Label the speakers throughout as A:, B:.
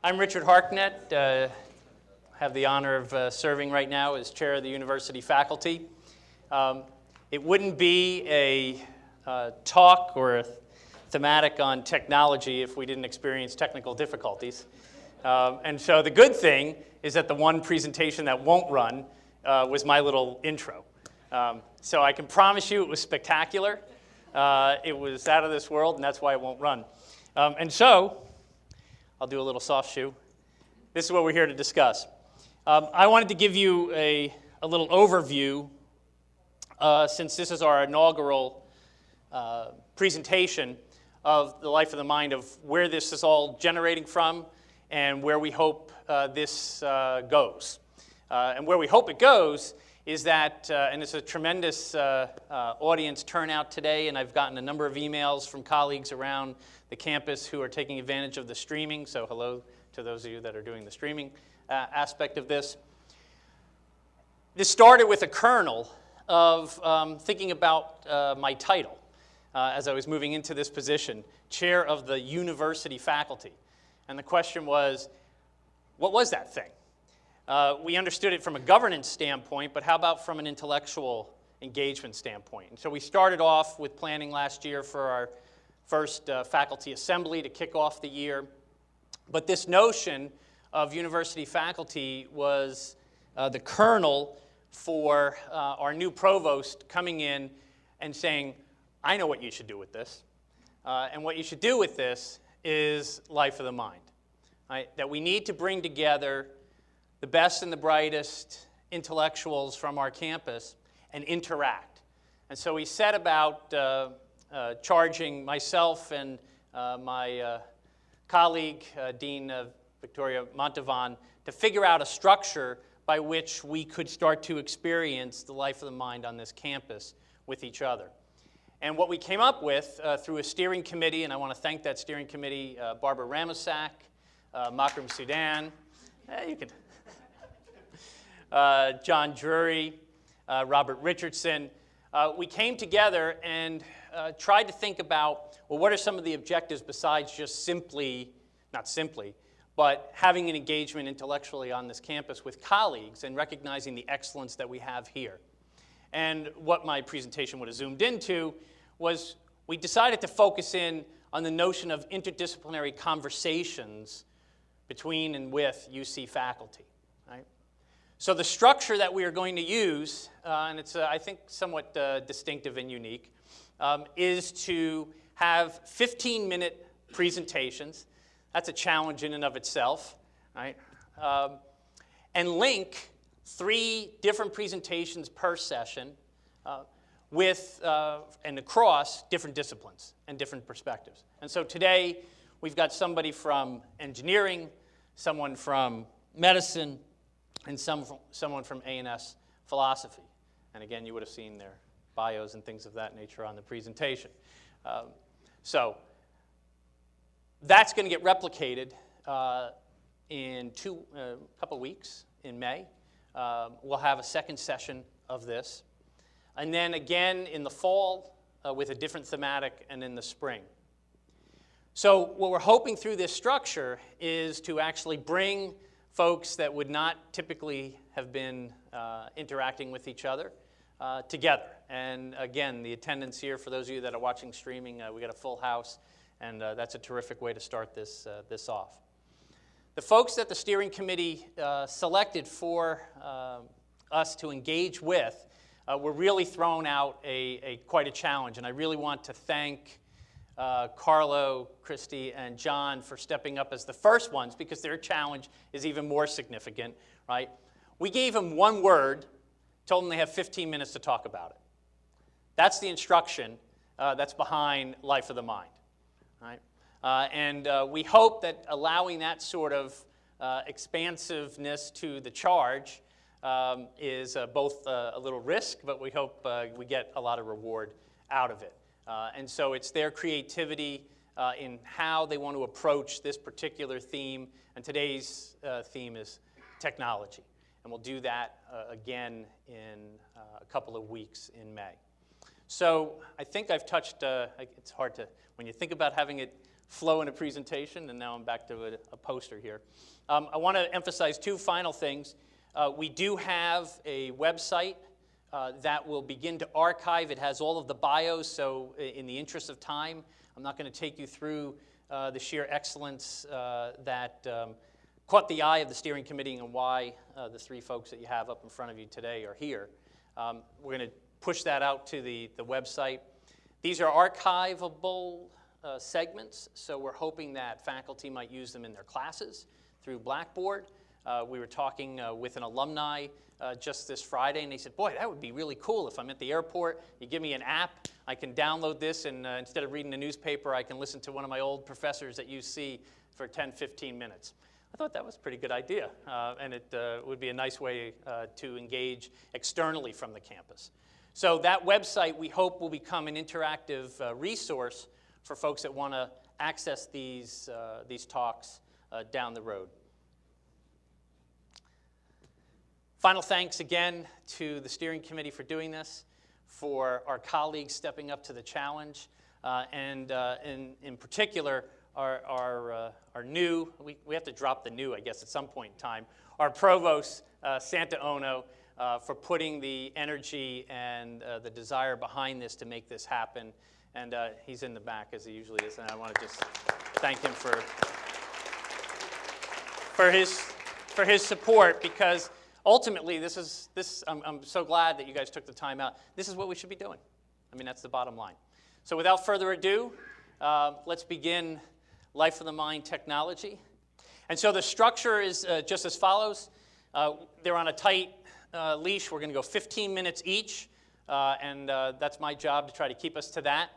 A: I'm Richard Harknett. Have the honor of serving right now as chair of the university faculty. It wouldn't be a talk or a thematic on technology if we didn't experience technical difficulties. And so the good thing is that the one presentation that won't run was my little intro. So I can promise you it was spectacular. It was out of this world, and that's why it won't run. And so I'll do a little soft shoe. This is what we're here to discuss. I wanted to give you a little overview, since this is our inaugural presentation of the Life of the Mind, of where this is all generating from and where we hope this goes. And where we hope it goes is that, and it's a tremendous audience turnout today, and I've gotten a number of emails from colleagues around the campus who are taking advantage of the streaming, so hello to those of you that are doing the streaming aspect of this. This started with a kernel of thinking about my title as I was moving into this position, chair of the university faculty. And the question was, what was that thing? We understood it from a governance standpoint, but how about from an intellectual engagement standpoint? And so we started off with planning last year for our first faculty assembly to kick off the year. But this notion of university faculty was the kernel for our new provost coming in and saying, I know what you should do with this. And what you should do with this is life of the mind. Right? That we need to bring together the best and the brightest intellectuals from our campus and interact. And so we set about charging myself and my colleague, Dean Victoria Montavon, to figure out a structure by which we could start to experience the life of the mind on this campus with each other. And what we came up with through a steering committee, and I want to thank that steering committee, Barbara Ramosak, Makram Sudan, you could, John Drury, Robert Richardson. We came together and tried to think about, well, what are some of the objectives besides just simply, not simply, but having an engagement intellectually on this campus with colleagues and recognizing the excellence that we have here. And what my presentation would have zoomed into was we decided to focus in on the notion of interdisciplinary conversations between and with UC faculty. Right? So the structure that we are going to use, and it's, I think, somewhat distinctive and unique, is to have 15-minute presentations. That's a challenge in and of itself, right? And link 3 different presentations per session with and across different disciplines and different perspectives. And so today, we've got somebody from engineering, someone from medicine, and someone from A&S philosophy. And again, you would have seen their bios and things of that nature on the presentation. So that's going to get replicated in a couple weeks in May. We'll have a second session of this. And then again in the fall with a different thematic, and in the spring. So what we're hoping through this structure is to actually bring folks that would not typically have been interacting with each other together. And again, the attendance here, for those of you that are watching streaming, we got a full house, and that's a terrific way to start this off. The folks that the steering committee selected for us to engage with were really thrown out quite a challenge, and I really want to thank Carlo, Christy, and John for stepping up as the first ones, because their challenge is even more significant, right? We gave them one word, told them they have 15 minutes to talk about it. That's the instruction that's behind Life of the Mind, right? And we hope that allowing that sort of expansiveness to the charge is both a little risk, but we hope we get a lot of reward out of it. And so it's their creativity in how they want to approach this particular theme, and today's theme is technology. And we'll do that again in a couple of weeks in May. So I think I've touched, it's hard to, when you think about having it flow in a presentation, and now I'm back to a poster here. I want to emphasize two final things. We do have a website that will begin to archive. It has all of the bios, so in the interest of time, I'm not going to take you through the sheer excellence that caught the eye of the steering committee and why the three folks that you have up in front of you today are here. We're going to push that out to the website. These are archivable segments, so we're hoping that faculty might use them in their classes through Blackboard. We were talking with an alumni just this Friday, and they said, boy, that would be really cool if I'm at the airport, you give me an app, I can download this, and instead of reading the newspaper, I can listen to one of my old professors at UC for 10, 15 minutes. I thought that was a pretty good idea, and it would be a nice way to engage externally from the campus. So that website, we hope, will become an interactive resource for folks that want to access these talks down the road. Final thanks again to the steering committee for doing this, for our colleagues stepping up to the challenge, and in particular, our new, we have to drop the new, I guess, at some point in time, our provost, Santa Ono, for putting the energy and the desire behind this to make this happen. And he's in the back, as he usually is, and I want to just thank him for his support, because ultimately, I'm so glad that you guys took the time out. This is what we should be doing. I mean, that's the bottom line. So without further ado, let's begin Life of the Mind technology. And so the structure is just as follows. They're on a tight leash. We're going to go 15 minutes each, and that's my job to try to keep us to that.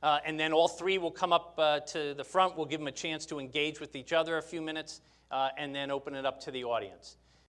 A: And then all three will come up to the front. We'll give them a chance to engage with each other a few minutes, and then open it up to the audience.